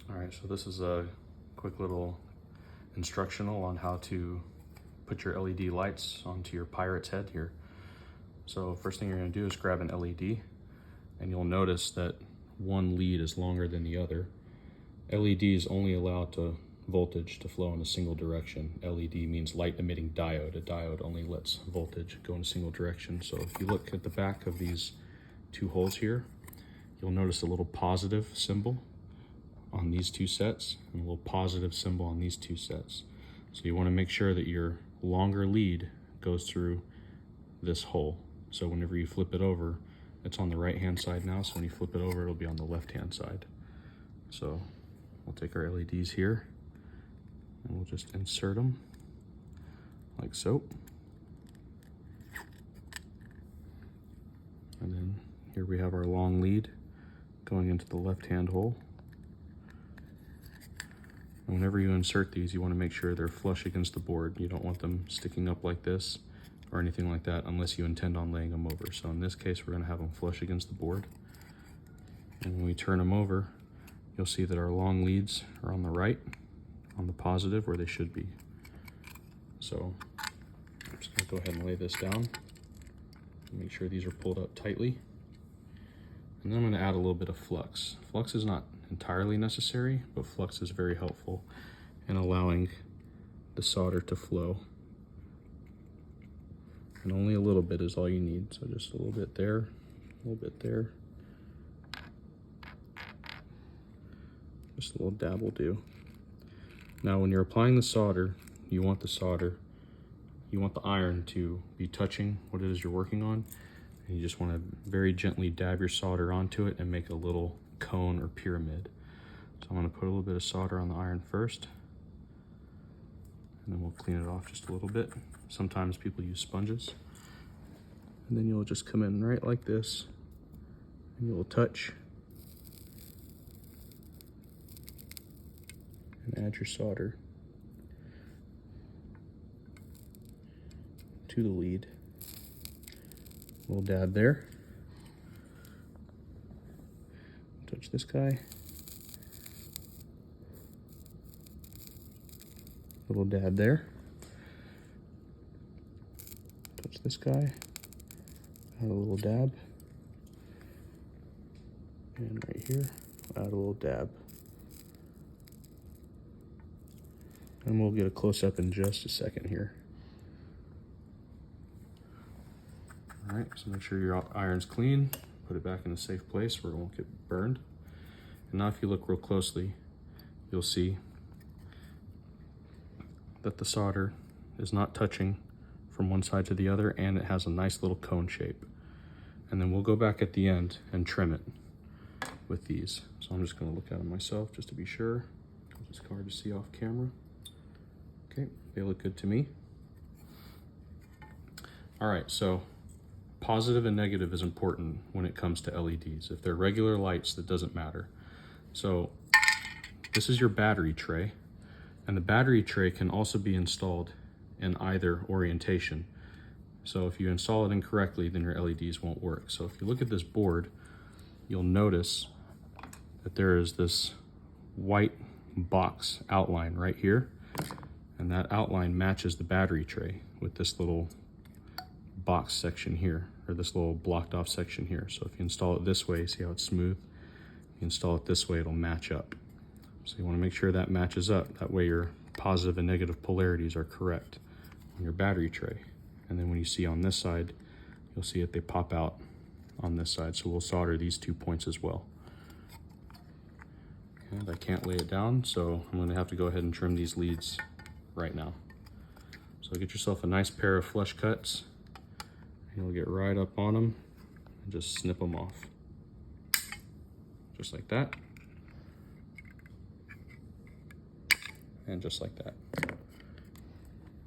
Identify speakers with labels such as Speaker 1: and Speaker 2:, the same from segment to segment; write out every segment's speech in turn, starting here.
Speaker 1: All right, so this is a quick little instructional on how to put your LED lights onto your Pirate's head here. So first thing you're gonna do is grab an LED, and you'll notice that one lead is longer than the other. LEDs only allow voltage to flow in a single direction. LED means light emitting diode. A diode only lets voltage go in a single direction. So if you look at the back of these two holes here, you'll notice a little positive symbol on these two sets and a little positive symbol on these two sets. So you want to make sure that your longer lead goes through this hole. So whenever you flip it over, it's on the right hand side now, so when you flip it over, it'll be on the left hand side. So we'll take our LEDs here and we'll just insert them like so. And then here we have our long lead going into the left hand hole. And whenever you insert these, you want to make sure they're flush against the board. You don't want them sticking up like this or anything like that unless you intend on laying them over. So in this case, we're going to have them flush against the board. And when we turn them over, you'll see that our long leads are on the right, on the positive where they should be. So I'm just going to go ahead and lay this down. Make sure these are pulled up tightly. And then I'm going to add a little bit of flux. Flux is not entirely necessary, but flux is very helpful in allowing the solder to flow. And only a little bit is all you need. So just a little bit there, a little bit there. Just a little dab will do. Now when you're applying the solder, you want the iron to be touching what it is you're working on. And you just want to very gently dab your solder onto it and make a little cone or pyramid. So I'm going to put a little bit of solder on the iron first, and then we'll clean it off just a little bit. Sometimes people use sponges. And then you'll just come in right like this, and you'll touch and add your solder to the lead. A little dab there. Touch this guy. Little dab there. Touch this guy. Add a little dab. And right here, add a little dab. And we'll get a close-up in just a second here. All right, so make sure your iron's clean. Put it back in a safe place where it won't get burned. And now if you look real closely, you'll see that the solder is not touching from one side to the other, and it has a nice little cone shape. And then we'll go back at the end and trim it with these. So I'm just gonna look at them myself just to be sure, because it's hard to see off camera. Okay, they look good to me. All right, so positive and negative is important when it comes to LEDs. If they're regular lights, that doesn't matter. So this is your battery tray, and the battery tray can also be installed in either orientation. So if you install it incorrectly, then your LEDs won't work. So if you look at this board, you'll notice that there is this white box outline right here, and that outline matches the battery tray with this little box section here, or this little blocked off section here. So if you install it this way, see how it's smooth? If you install it this way, it'll match up. So you want to make sure that matches up. That way your positive and negative polarities are correct on your battery tray. And then when you see on this side, you'll see that they pop out on this side. So we'll solder these 2 points as well. And I can't lay it down, so I'm going to have to go ahead and trim these leads right now. So get yourself a nice pair of flush cuts. You'll get right up on them and just snip them off. Just like that. And just like that.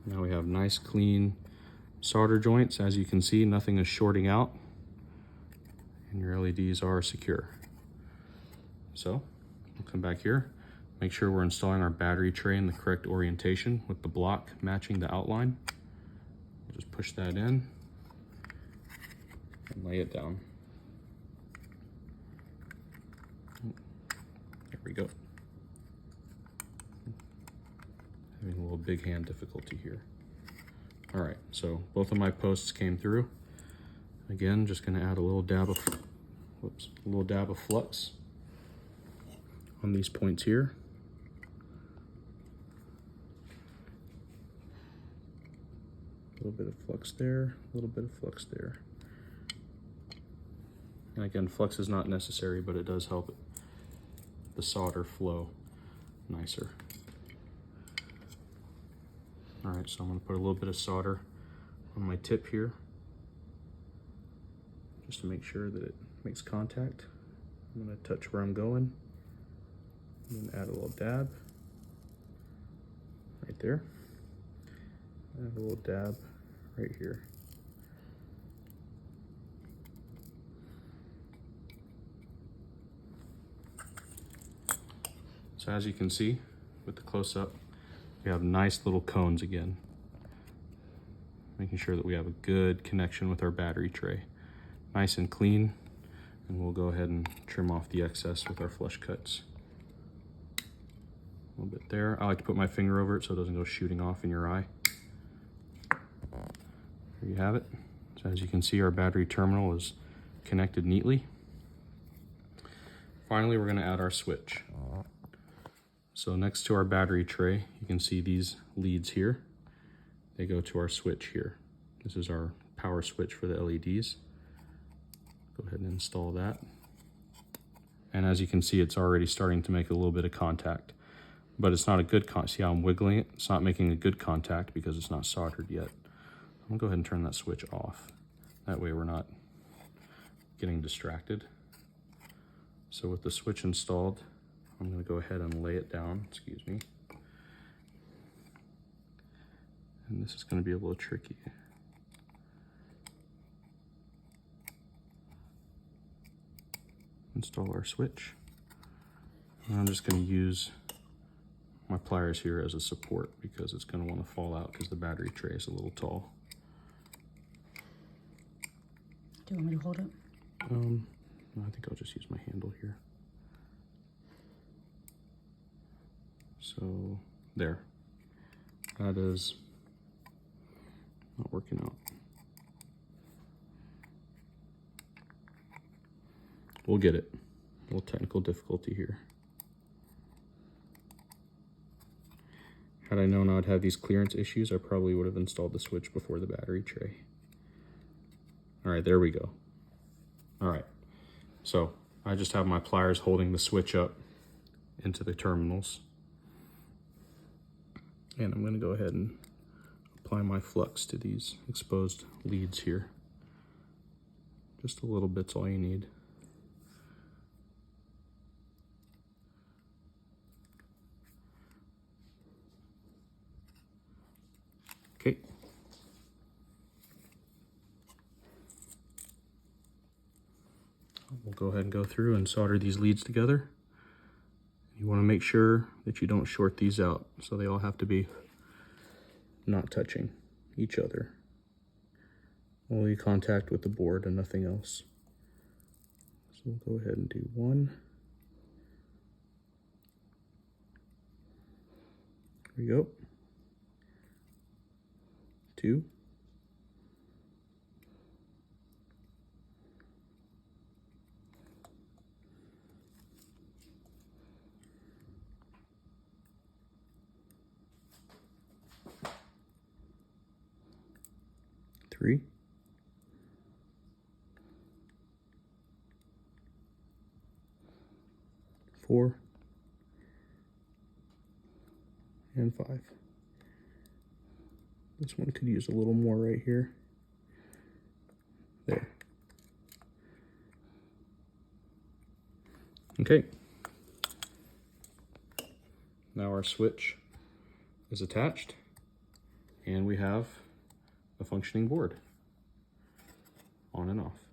Speaker 1: Now we have nice clean solder joints. As you can see, nothing is shorting out, and your LEDs are secure. So we'll come back here, make sure we're installing our battery tray in the correct orientation with the block matching the outline. We'll just push that in and lay it down. There we go. Having a little big hand difficulty here. All right, so both of my posts came through. Again, just gonna add a little dab of flux on these points here. A little bit of flux there, a little bit of flux there. And again, flux is not necessary, but it does help the solder flow nicer. All right, so I'm gonna put a little bit of solder on my tip here, just to make sure that it makes contact. I'm gonna touch where I'm going, and then add a little dab right there. Add a little dab right here. So as you can see with the close-up, we have nice little cones again, making sure that we have a good connection with our battery tray. Nice and clean, and we'll go ahead and trim off the excess with our flush cuts. A little bit there. I like to put my finger over it so it doesn't go shooting off in your eye. There you have it. So as you can see, our battery terminal is connected neatly. Finally, we're going to add our switch. So next to our battery tray, you can see these leads here. They go to our switch here. This is our power switch for the LEDs. Go ahead and install that. And as you can see, it's already starting to make a little bit of contact, but it's not a good contact. See how I'm wiggling it? It's not making a good contact because it's not soldered yet. I'm gonna go ahead and turn that switch off. That way we're not getting distracted. So with the switch installed, I'm gonna go ahead and lay it down, excuse me. And this is gonna be a little tricky. Install our switch. And I'm just gonna use my pliers here as a support because it's gonna wanna fall out because the battery tray is a little tall.
Speaker 2: Do you want me to hold it?
Speaker 1: No, I think I'll just use my handle here. So there, that is not working out. We'll get it. A little technical difficulty here. Had I known I'd have these clearance issues, I probably would have installed the switch before the battery tray. All right, there we go. All right, so I just have my pliers holding the switch up into the terminals. And I'm gonna go ahead and apply my flux to these exposed leads here. Just a little bit's all you need. Okay. We'll go ahead and go through and solder these leads together. You want to make sure that you don't short these out, so they all have to be not touching each other. Only contact with the board and nothing else. So we'll go ahead and do one. There we go. Two. Three. Four. And five. This one could use a little more right here. There. Okay. Now our switch is attached and we have a functioning board on and off.